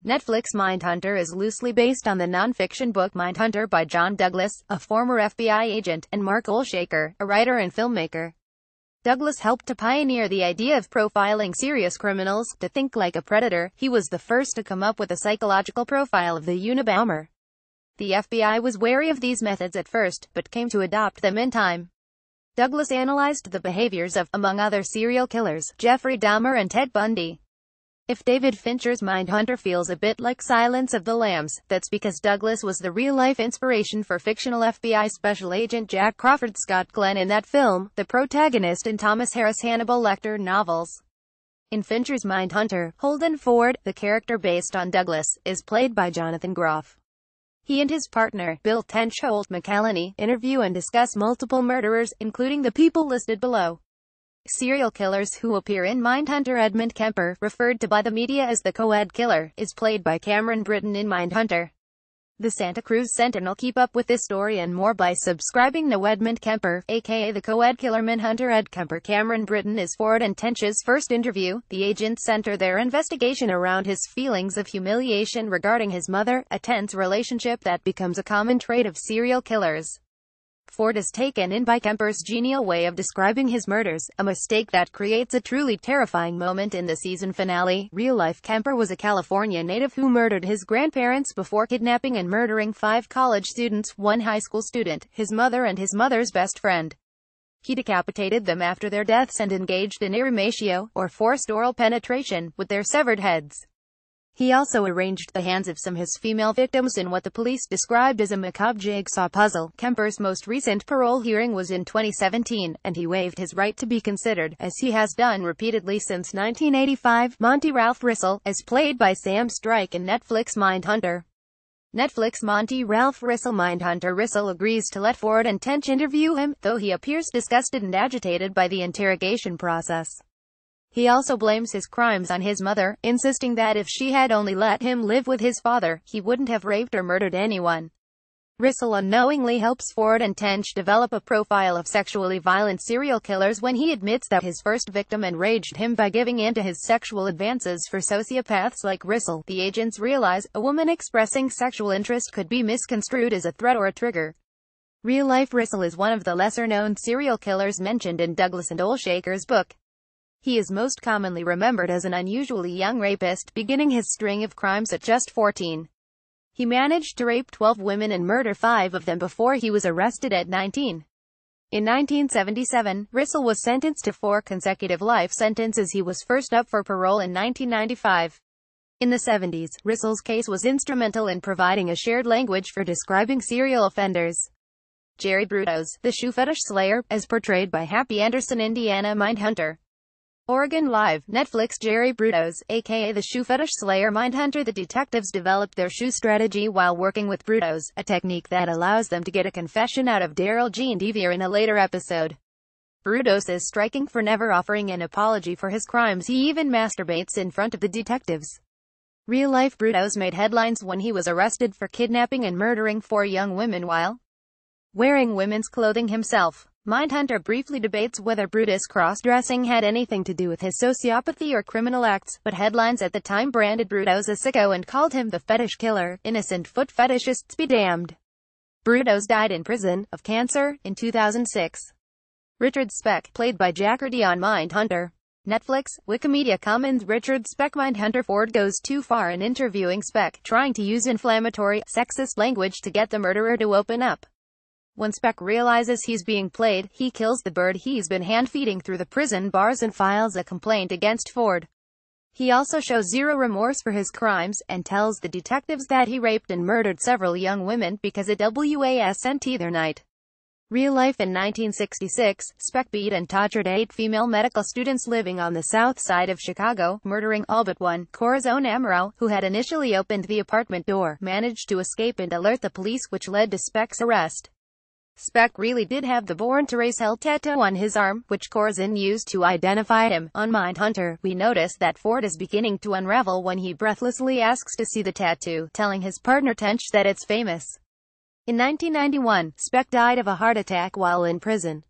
Netflix Mindhunter is loosely based on the non-fiction book Mindhunter by John Douglas, a former FBI agent, and Mark Olshaker, a writer and filmmaker. Douglas helped to pioneer the idea of profiling serious criminals to think like a predator. He was the first to come up with a psychological profile of the Unabomber. The FBI was wary of these methods at first, but came to adopt them in time. Douglas analyzed the behaviors of, among other serial killers, Jeffrey Dahmer and Ted Bundy. If David Fincher's Mindhunter feels a bit like Silence of the Lambs, that's because Douglas was the real-life inspiration for fictional FBI Special Agent Jack Crawford Scott Glenn in that film, the protagonist in Thomas Harris' Hannibal Lecter novels. In Fincher's Mindhunter, Holden Ford, the character based on Douglas, is played by Jonathan Groff. He and his partner, Bill Tench Holt McCallany, interview and discuss multiple murderers, including the people listed below. Serial killers who appear in Mindhunter. Edmund Kemper, referred to by the media as the co-ed killer, is played by Cameron Britton in Mindhunter. The Santa Cruz Sentinel. Keep up with this story and more by subscribing. No Edmund Kemper, aka the co-ed killer Mindhunter Ed Kemper. Cameron Britton is Ford and Tench's first interview. The agents center their investigation around his feelings of humiliation regarding his mother, a tense relationship that becomes a common trait of serial killers. Ford is taken in by Kemper's genial way of describing his murders, a mistake that creates a truly terrifying moment in the season finale. Real-life Kemper was a California native who murdered his grandparents before kidnapping and murdering 5 college students, 1 high school student, his mother and his mother's best friend. He decapitated them after their deaths and engaged in irrumatio, or forced oral penetration, with their severed heads. He also arranged the hands of some of his female victims in what the police described as a macabre jigsaw puzzle. Kemper's most recent parole hearing was in 2017, and he waived his right to be considered, as he has done repeatedly since 1985. Monty Ralph Rissell, as played by Sam Strike in Netflix Mindhunter. Netflix Monty Ralph Rissell Mindhunter. Rissell agrees to let Ford and Tench interview him, though he appears disgusted and agitated by the interrogation process. He also blames his crimes on his mother, insisting that if she had only let him live with his father, he wouldn't have raped or murdered anyone. Rissell unknowingly helps Ford and Tench develop a profile of sexually violent serial killers when he admits that his first victim enraged him by giving in to his sexual advances. For sociopaths like Rissell, the agents realize a woman expressing sexual interest could be misconstrued as a threat or a trigger. Real-life Rissell is one of the lesser-known serial killers mentioned in Douglas and Olshaker's book. He is most commonly remembered as an unusually young rapist, beginning his string of crimes at just 14. He managed to rape 12 women and murder 5 of them before he was arrested at 19. In 1977, Rissell was sentenced to 4 consecutive life sentences. He was first up for parole in 1995. In the 70s, Rissell's case was instrumental in providing a shared language for describing serial offenders. Jerry Brudos, the shoe fetish slayer, as portrayed by Happy Anderson. Indiana Mindhunter. Oregon Live, Netflix. Jerry Brudos, aka the shoe fetish slayer Mindhunter. The detectives developed their shoe strategy while working with Brudos, a technique that allows them to get a confession out of Daryl Gene Devier in a later episode. Brudos is striking for never offering an apology for his crimes. He even masturbates in front of the detectives. Real-life Brudos made headlines when he was arrested for kidnapping and murdering 4 young women while wearing women's clothing himself. Mindhunter briefly debates whether Brutus' cross-dressing had anything to do with his sociopathy or criminal acts, but headlines at the time branded Brudos a sicko and called him the fetish killer. Innocent foot fetishists be damned. Brudos died in prison, of cancer, in 2006. Richard Speck, played by Jack Hardy on Mindhunter. Netflix, Wikimedia Commons. Richard Speck Mindhunter. Ford goes too far in interviewing Speck, trying to use inflammatory, sexist language to get the murderer to open up. When Speck realizes he's being played, he kills the bird he's been hand-feeding through the prison bars and files a complaint against Ford. He also shows zero remorse for his crimes, and tells the detectives that he raped and murdered several young women because it wasn't their night. Real life. In 1966, Speck beat and tortured 8 female medical students living on the south side of Chicago, murdering all but one. Corazon Amaro, who had initially opened the apartment door, managed to escape and alert the police, which led to Speck's arrest. Speck really did have the Born to Raise Hell tattoo on his arm, which Corazon used to identify him. On Mindhunter, we notice that Ford is beginning to unravel when he breathlessly asks to see the tattoo, telling his partner Tench that it's famous. In 1991, Speck died of a heart attack while in prison.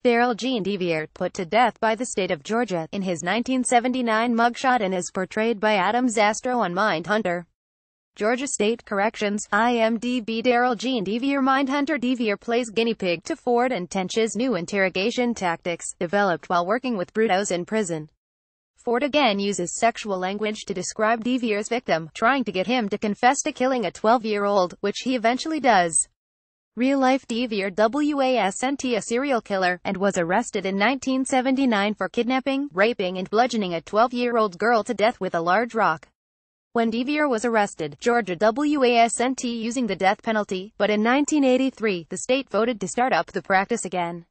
Darrell Jean Devier, put to death by the state of Georgia in his 1979 mugshot and is portrayed by Adam Zastro on Mindhunter. Georgia State Corrections, IMDb. Darrell Jean Devier. Mindhunter. Devier plays guinea pig to Ford and Tench's new interrogation tactics, developed while working with Brutos in prison. Ford again uses sexual language to describe Devier's victim, trying to get him to confess to killing a 12-year-old, which he eventually does. Real-life Devier wasn't a serial killer, and was arrested in 1979 for kidnapping, raping and bludgeoning a 12-year-old girl to death with a large rock. When Devier was arrested, Georgia wasn't using the death penalty, but in 1983, the state voted to start up the practice again.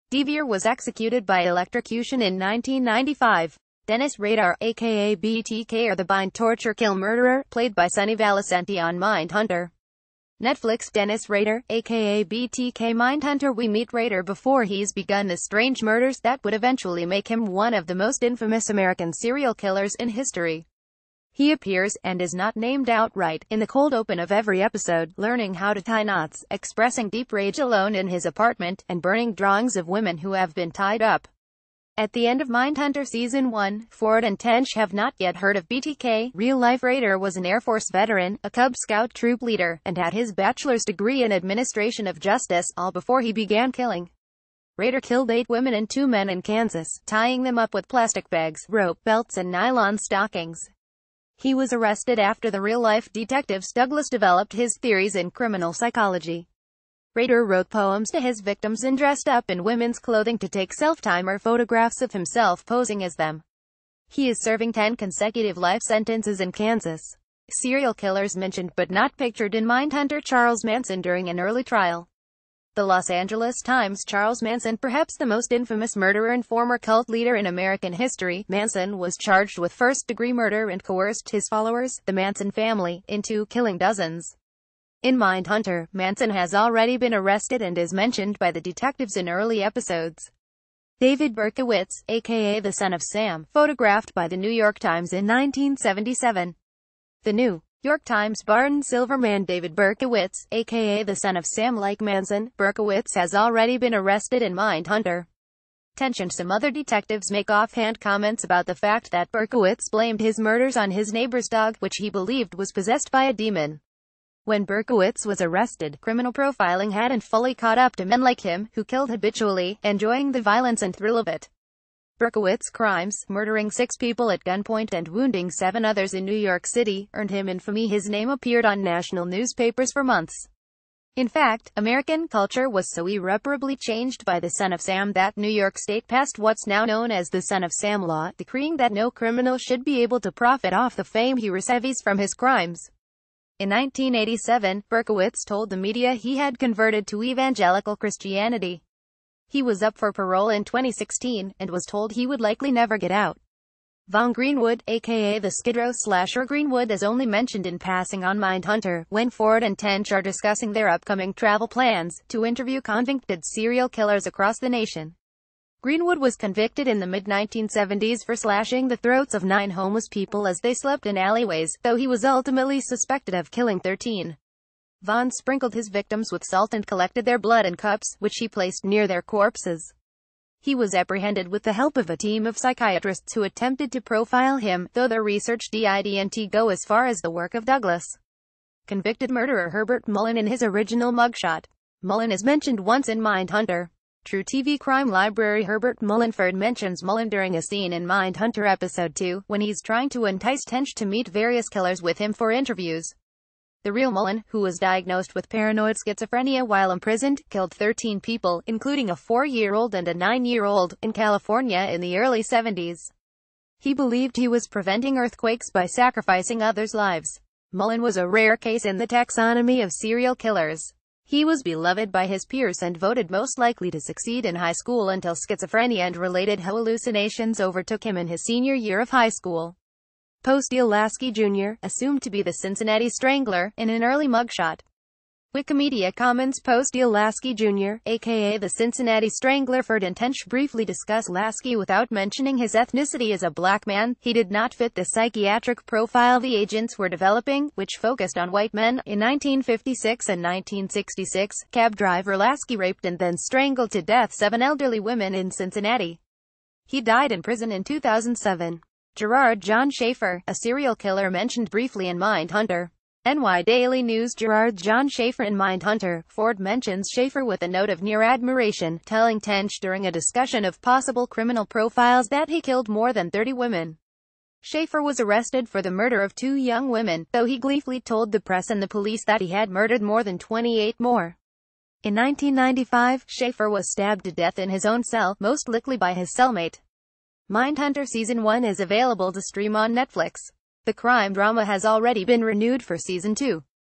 Devier was executed by electrocution in 1995. Dennis Rader, aka BTK, or the Bind Torture Kill Murderer, played by Sonny Valicenti on Mindhunter. Netflix. Dennis Rader, aka BTK. Mindhunter. We meet Rader before he's begun the strange murders that would eventually make him one of the most infamous American serial killers in history. He appears, and is not named outright, in the cold open of every episode, learning how to tie knots, expressing deep rage alone in his apartment, and burning drawings of women who have been tied up. At the end of Mindhunter Season 1, Ford and Tench have not yet heard of BTK. Real-life Rader was an Air Force veteran, a Cub Scout troop leader, and had his bachelor's degree in administration of justice, all before he began killing. Rader killed 8 women and 2 men in Kansas, tying them up with plastic bags, rope, belts and nylon stockings. He was arrested after the real-life detectives Douglas developed his theories in criminal psychology. Rader wrote poems to his victims and dressed up in women's clothing to take self-timer photographs of himself posing as them. He is serving 10 consecutive life sentences in Kansas. Serial killers mentioned but not pictured in Mindhunter. Charles Manson. During an early trial, the Los Angeles Times. Charles Manson, perhaps the most infamous murderer and former cult leader in American history, Manson was charged with first-degree murder and coerced his followers, the Manson family, into killing dozens. In Mindhunter, Manson has already been arrested and is mentioned by the detectives in early episodes. David Berkowitz, aka the Son of Sam, photographed by the New York Times in 1977. The New York Times. Barton Silverman. David Berkowitz, aka the Son of Sam. Like Manson, Berkowitz has already been arrested in Mindhunter. Tench and some other detectives make offhand comments about the fact that Berkowitz blamed his murders on his neighbor's dog, which he believed was possessed by a demon. When Berkowitz was arrested, criminal profiling hadn't fully caught up to men like him, who killed habitually, enjoying the violence and thrill of it. Berkowitz's crimes, murdering 6 people at gunpoint and wounding 7 others in New York City, earned him infamy. His name appeared on national newspapers for months. In fact, American culture was so irreparably changed by the Son of Sam that New York State passed what's now known as the Son of Sam Law, decreeing that no criminal should be able to profit off the fame he receives from his crimes. In 1987, Berkowitz told the media he had converted to evangelical Christianity. He was up for parole in 2016, and was told he would likely never get out. Vaughn Greenwood, aka the Skid Row slasher. Greenwood is only mentioned in passing on Mindhunter, when Ford and Tench are discussing their upcoming travel plans, to interview convicted serial killers across the nation. Greenwood was convicted in the mid-1970s for slashing the throats of 9 homeless people as they slept in alleyways, though he was ultimately suspected of killing 13. Vaughn sprinkled his victims with salt and collected their blood in cups, which he placed near their corpses. He was apprehended with the help of a team of psychiatrists who attempted to profile him, though their research didn't go as far as the work of Douglas. Convicted murderer Herbert Mullen. In his original mugshot, Mullen is mentioned once in Mindhunter. True TV crime library. Herbert Mullenford mentions Mullen during a scene in Mindhunter Episode 2, when he's trying to entice Tench to meet various killers with him for interviews. The real Mullen, who was diagnosed with paranoid schizophrenia while imprisoned, killed 13 people, including a 4-year-old and a 9-year-old, in California in the early 70s. He believed he was preventing earthquakes by sacrificing others' lives. Mullen was a rare case in the taxonomy of serial killers. He was beloved by his peers and voted most likely to succeed in high school until schizophrenia and related hallucinations overtook him in his senior year of high school. Posty Lasky Jr., assumed to be the Cincinnati Strangler, in an early mugshot. Wikimedia Commons post Deal Lasky Jr., aka the Cincinnati Strangler. Ferdinand Tench briefly discussed Lasky without mentioning his ethnicity as a black man. He did not fit the psychiatric profile the agents were developing, which focused on white men. In 1956 and 1966, cab driver Lasky raped and then strangled to death 7 elderly women in Cincinnati. He died in prison in 2007. Gerard John Schaefer, a serial killer mentioned briefly in Mindhunter. NY Daily News. Gerard John Schaefer in Mindhunter. Ford mentions Schaefer with a note of near admiration, telling Tench during a discussion of possible criminal profiles that he killed more than 30 women. Schaefer was arrested for the murder of 2 young women, though he gleefully told the press and the police that he had murdered more than 28 more. In 1995, Schaefer was stabbed to death in his own cell, most likely by his cellmate. Mindhunter Season 1 is available to stream on Netflix. The crime drama has already been renewed for Season 2.